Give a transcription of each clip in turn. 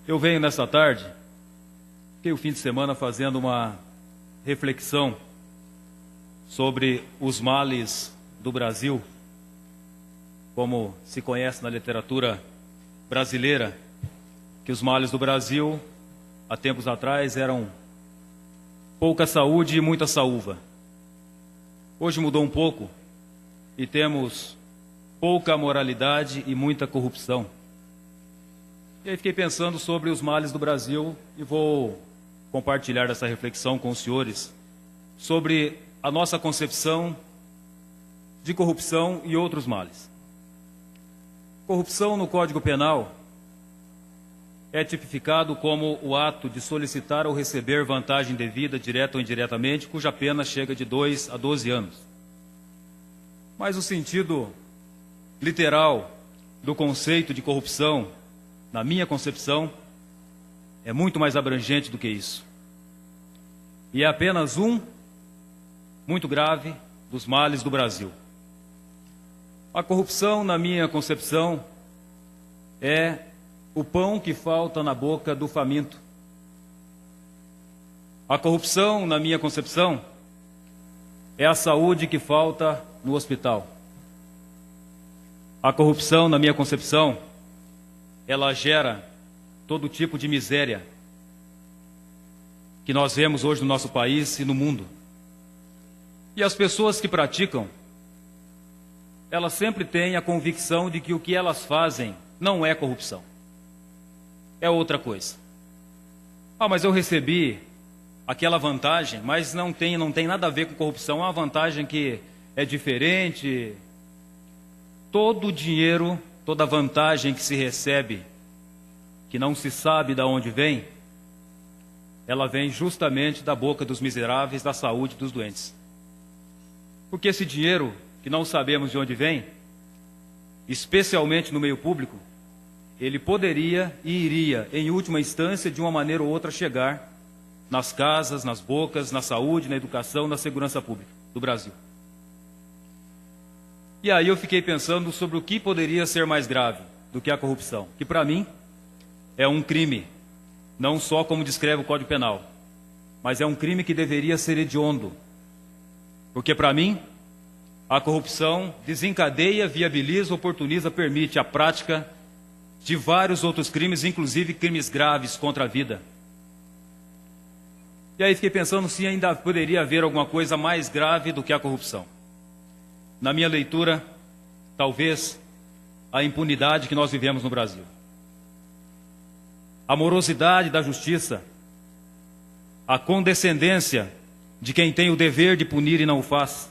Eu venho nessa tarde, fiquei o fim de semana fazendo uma reflexão sobre os males do Brasil, como se conhece na literatura brasileira, que os males do Brasil, há tempos atrás, eram pouca saúde e muita saúva. Hoje mudou um pouco e temos pouca moralidade e muita corrupção. E aí fiquei pensando sobre os males do Brasil e vou compartilhar essa reflexão com os senhores sobre a nossa concepção de corrupção e outros males. Corrupção no Código Penal é tipificado como o ato de solicitar ou receber vantagem devida, direta ou indiretamente, cuja pena chega de 2 a 12 anos. Mas o sentido literal do conceito de corrupção, na minha concepção, é muito mais abrangente do que isso. E é apenas um, muito grave, dos males do Brasil. A corrupção, na minha concepção, é o pão que falta na boca do faminto. A corrupção, na minha concepção, é a saúde que falta no hospital. A corrupção, na minha concepção, ela gera todo tipo de miséria que nós vemos hoje no nosso país e no mundo. E as pessoas que praticam, elas sempre têm a convicção de que o que elas fazem não é corrupção. É outra coisa. Mas eu recebi aquela vantagem, mas não tem nada a ver com corrupção, é uma vantagem que é diferente. Todo o dinheiro, toda vantagem que se recebe, que não se sabe de onde vem, ela vem justamente da boca dos miseráveis, da saúde dos doentes. Porque esse dinheiro, que não sabemos de onde vem, especialmente no meio público, ele poderia e iria, em última instância, de uma maneira ou outra, chegar nas casas, nas bocas, na saúde, na educação, na segurança pública do Brasil. E aí eu fiquei pensando sobre o que poderia ser mais grave do que a corrupção, que para mim é um crime, não só como descreve o Código Penal, mas é um crime que deveria ser hediondo, porque para mim a corrupção desencadeia, viabiliza, oportuniza, permite a prática de vários outros crimes, inclusive crimes graves contra a vida. E aí fiquei pensando se ainda poderia haver alguma coisa mais grave do que a corrupção. Na minha leitura, talvez a impunidade que nós vivemos no Brasil. A morosidade da justiça, a condescendência de quem tem o dever de punir e não o faz,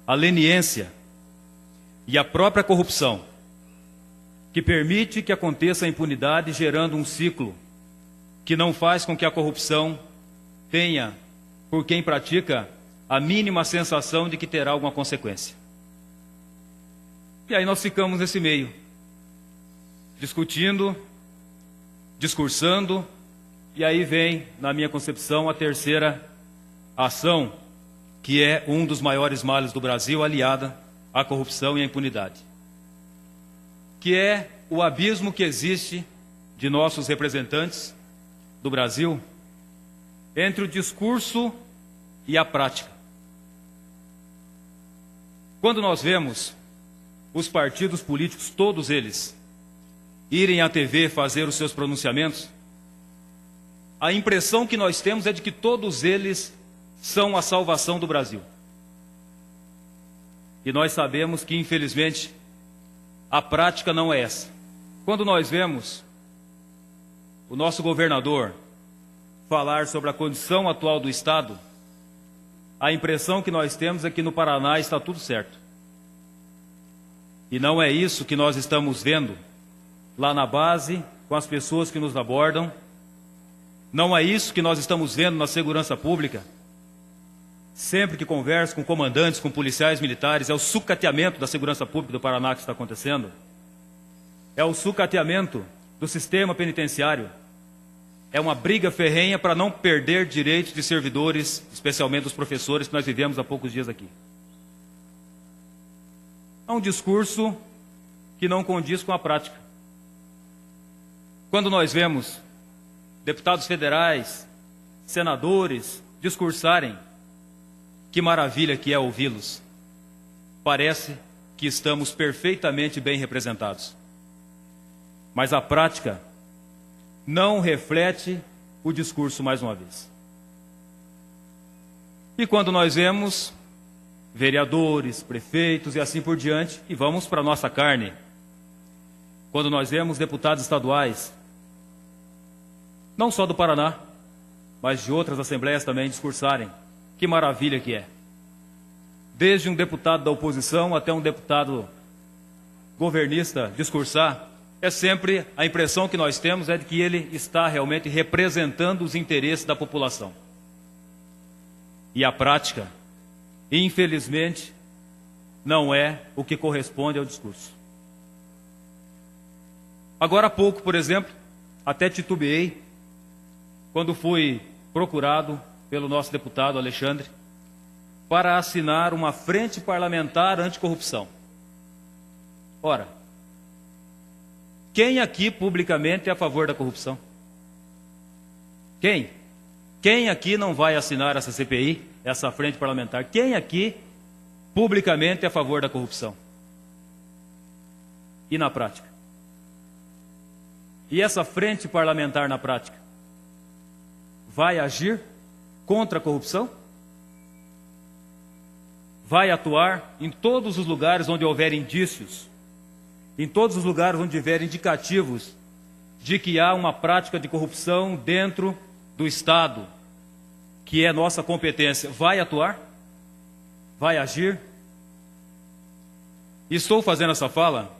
a leniência e a própria corrupção, que permite que aconteça a impunidade, gerando um ciclo que não faz com que a corrupção tenha, por quem pratica, a mínima sensação de que terá alguma consequência. E aí nós ficamos nesse meio, discutindo, discursando, e aí vem, na minha concepção, a terceira ação, que é um dos maiores males do Brasil, aliada à corrupção e à impunidade, que é o abismo que existe de nossos representantes do Brasil entre o discurso e a prática. Quando nós vemos os partidos políticos, todos eles, irem à TV fazer os seus pronunciamentos, a impressão que nós temos é de que todos eles são a salvação do Brasil. E nós sabemos que, infelizmente, a prática não é essa. Quando nós vemos o nosso governador falar sobre a condição atual do Estado, a impressão que nós temos é que no Paraná está tudo certo. E não é isso que nós estamos vendo lá na base, com as pessoas que nos abordam. Não é isso que nós estamos vendo na segurança pública. Sempre que converso com comandantes, com policiais militares, é o sucateamento da segurança pública do Paraná que está acontecendo. É o sucateamento do sistema penitenciário. É uma briga ferrenha para não perder direitos de servidores, especialmente dos professores que nós vivemos há poucos dias aqui. É um discurso que não condiz com a prática. Quando nós vemos deputados federais, senadores discursarem, que maravilha que é ouvi-los. Parece que estamos perfeitamente bem representados. Mas a prática não reflete o discurso mais uma vez. E quando nós vemos vereadores, prefeitos e assim por diante, e vamos para a nossa carne, quando nós vemos deputados estaduais, não só do Paraná, mas de outras assembleias também discursarem, que maravilha que é. Desde um deputado da oposição até um deputado governista discursar, é sempre a impressão que nós temos é de que ele está realmente representando os interesses da população. E a prática, infelizmente, não é o que corresponde ao discurso. Agora há pouco, por exemplo, até titubeei, quando fui procurado pelo nosso deputado Alexandre para assinar uma frente parlamentar anticorrupção. Ora, quem aqui publicamente é a favor da corrupção? Quem? Quem aqui não vai assinar essa CPI, essa frente parlamentar? Quem aqui publicamente é a favor da corrupção? E na prática? E essa frente parlamentar na prática vai agir contra a corrupção? Vai atuar em todos os lugares onde houver indícios, em todos os lugares onde houver indicativos de que há uma prática de corrupção dentro do Estado, que é nossa competência, vai atuar? Vai agir? Estou fazendo essa fala,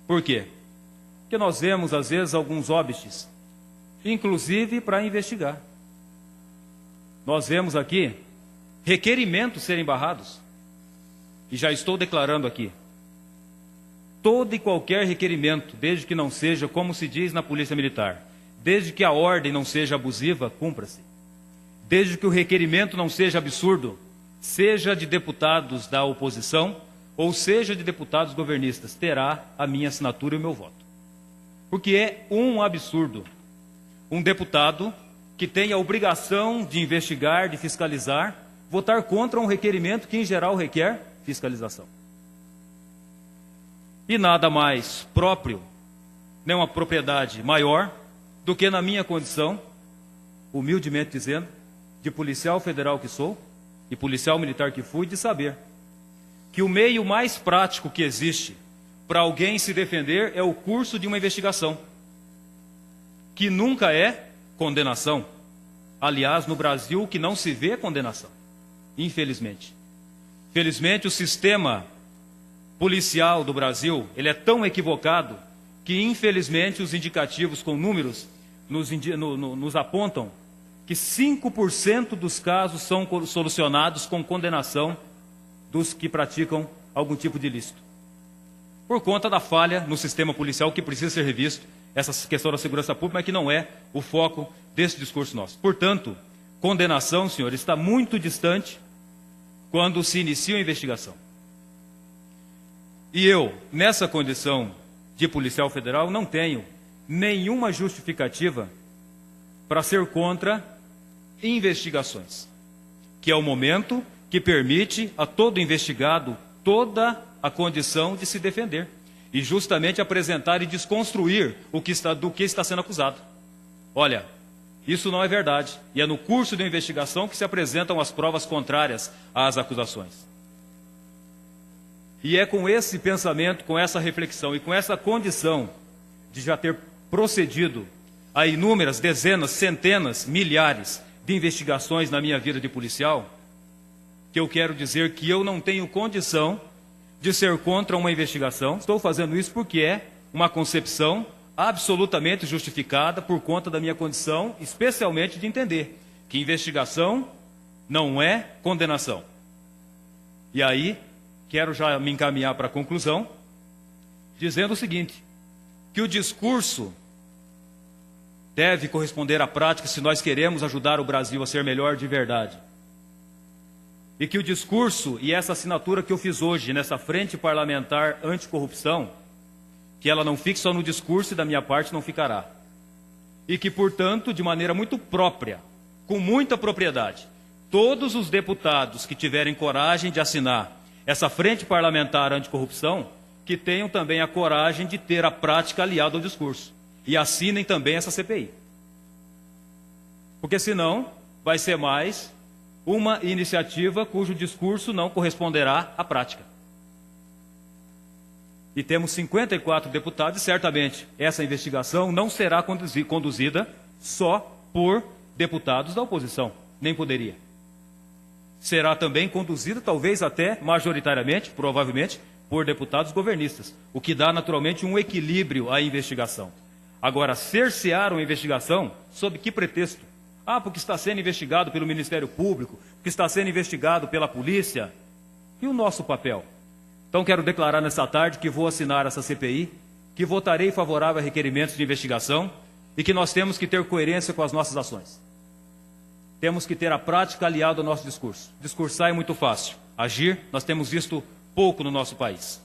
por quê? Porque nós vemos, às vezes, alguns óbices, inclusive para investigar. Nós vemos aqui requerimentos serem barrados, e já estou declarando aqui, todo e qualquer requerimento, desde que não seja, como se diz na Polícia Militar, desde que a ordem não seja abusiva, cumpra-se. Desde que o requerimento não seja absurdo, seja de deputados da oposição ou seja de deputados governistas, terá a minha assinatura e o meu voto. Porque é um absurdo um deputado que tem a obrigação de investigar, de fiscalizar, votar contra um requerimento que, em geral, requer fiscalização. E nada mais próprio, nem uma propriedade maior, do que na minha condição, humildemente dizendo, de policial federal que sou e policial militar que fui, de saber que o meio mais prático que existe para alguém se defender é o curso de uma investigação, que nunca é condenação. Aliás, no Brasil, o que não se vê é condenação, infelizmente. Felizmente, o sistema policial do Brasil, ele é tão equivocado que, infelizmente, os indicativos com números nos apontam que 5% dos casos são solucionados com condenação dos que praticam algum tipo de ilícito. Por conta da falha no sistema policial que precisa ser revisto, essa questão da segurança pública, mas que não é o foco desse discurso nosso. Portanto, condenação, senhor, está muito distante quando se inicia a investigação. E eu, nessa condição de policial federal, não tenho nenhuma justificativa para ser contra investigações, que é o momento que permite a todo investigado toda a condição de se defender e justamente apresentar e desconstruir do que está sendo acusado. Olha, isso não é verdade, e é no curso da investigação que se apresentam as provas contrárias às acusações. E é com esse pensamento, com essa reflexão e com essa condição de já ter procedido a inúmeras dezenas, centenas, milhares de investigações na minha vida de policial, que eu quero dizer que eu não tenho condição de ser contra uma investigação. Estou fazendo isso porque é uma concepção absolutamente justificada por conta da minha condição, especialmente de entender que investigação não é condenação. E aí, quero já me encaminhar para a conclusão, dizendo o seguinte, que o discurso deve corresponder à prática se nós queremos ajudar o Brasil a ser melhor de verdade. E que o discurso e essa assinatura que eu fiz hoje nessa frente parlamentar anticorrupção, que ela não fique só no discurso e da minha parte não ficará. e que, portanto, de maneira muito própria, com muita propriedade, todos os deputados que tiverem coragem de assinar essa frente parlamentar anticorrupção, que tenham também a coragem de ter a prática aliada ao discurso e assinem também essa CPI. Porque senão vai ser mais uma iniciativa cujo discurso não corresponderá à prática. E temos 54 deputados e certamente essa investigação não será conduzida só por deputados da oposição, nem poderia. Será também conduzida, talvez até majoritariamente, provavelmente, por deputados governistas, o que dá naturalmente um equilíbrio à investigação. Agora, cercear uma investigação, sob que pretexto? Ah, porque está sendo investigado pelo Ministério Público, porque está sendo investigado pela polícia. E o nosso papel? Então, quero declarar nessa tarde que vou assinar essa CPI, que votarei favorável a requerimentos de investigação e que nós temos que ter coerência com as nossas ações. Temos que ter a prática aliada ao nosso discurso. Discursar é muito fácil. Agir, nós temos visto pouco no nosso país.